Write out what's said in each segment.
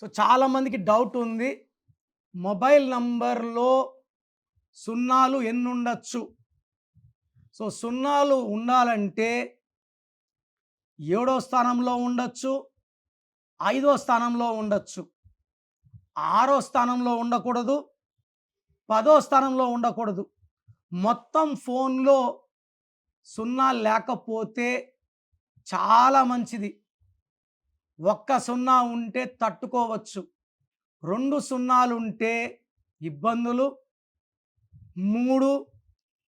So చాలామందికి doubt ఉంది. Mobile నంబర్‌లో సున్నాలు ఎన్నుండొచ్చు? సో సున్నాలు ఉండాలంటే ఏడో స్థానంలో ఉండొచ్చు, ఐదో స్థానంలో ఉండొచ్చు, ఆరో స్థానంలో ఉండకూడదు, పదో స్థానంలో ఉండకూడదు. మొత్తం ఫోన్‌లో సున్నాలు లేకపోతే చాలా మంచిది. ఒక్క సున్నా ఉంటే తట్టుకోవచ్చు. 2 సున్నాలుంటే ఇబ్బందులు. 3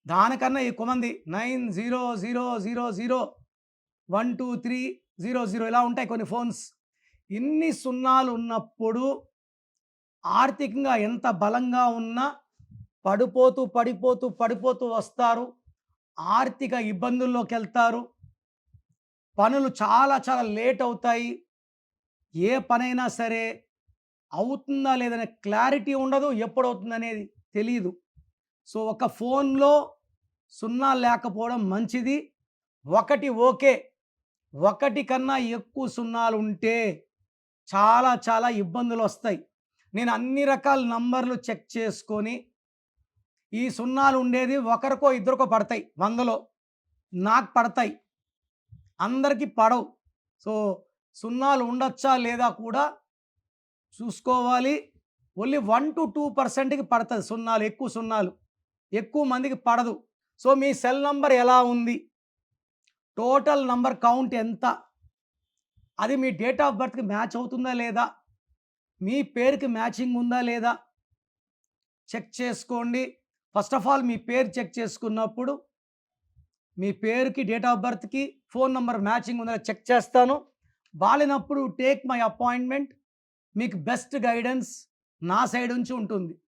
దానికన్నా ఎక్కువ మంది 9000012300 ఇలా ఉంటాయి కొన్ని ఫోన్స్. ఇన్ని సున్నాలు ఉన్నప్పుడు ఆర్థికంగా ఎంత బలంగా ఉన్నా పడిపోతూ, పడిపోతూ, పడిపోతూ వస్తారు. ఆర్థిక ఇబ్బందుల్లోకెళ్తారు. పనులు చాలా చాలా లేట్ అవుతాయి. ఏ పనైనా సరే అవుతుందా లేదనే క్లారిటీ ఉండదు. ఎప్పుడవుతుందనేది తెలీదు. సో, ఒక ఫోన్‌లో సున్నాలు లేకపోవడం మంచిది. ఒకటి ఓకే. ఒకటి కన్నా ఎక్కువ సున్నాలుంటే చాలా చాలా ఇబ్బందులొస్తాయి. నేను అన్ని రకాల నంబర్‌లు చెక్ చేసుకొని, ఈ సున్నాలు ఉండేది ఒకరికో ఇద్దరికో పడతాయి 100లో. నాకు పడతాయి. అందరికి పడవు. సో, సున్నాలు ఉండొచ్చా లేదా కూడా చూసుకోవాలి. ఓన్లీ 1-2%కి పడతది సున్నాలు. ఎక్కువ సున్నాలు. ఎక్కువ మందికి పడదు. సో, మీ సెల్ నంబర్ ఎలా ఉంది? టోటల్ నంబర్ కౌంట్ ఎంత? అది మీ డేట్ ఆఫ్ బర్త్‌కి మ్యాచ్ అవుతుందా లేదా? మీ పేరుకి మ్యాచింగ్ ఉందా లేదా? చెక్ చేసుకోండి. ఫస్ట్ ఆఫ్ ఆల్ మీ పేరు చెక్ చేసుకున్నప్పుడు, మీ పేరుకి, డేట్ ఆఫ్ బర్త్‌కి, ఫోన్ నంబర్ మ్యాచింగ్ ఉందా చెక్ చేస్తాను. బాలేనప్పుడు టేక్ మై అపాయింట్‌మెంట్. మీకు బెస్ట్ గైడెన్స్ నా సైడ్ నుంచి ఉంటుంది.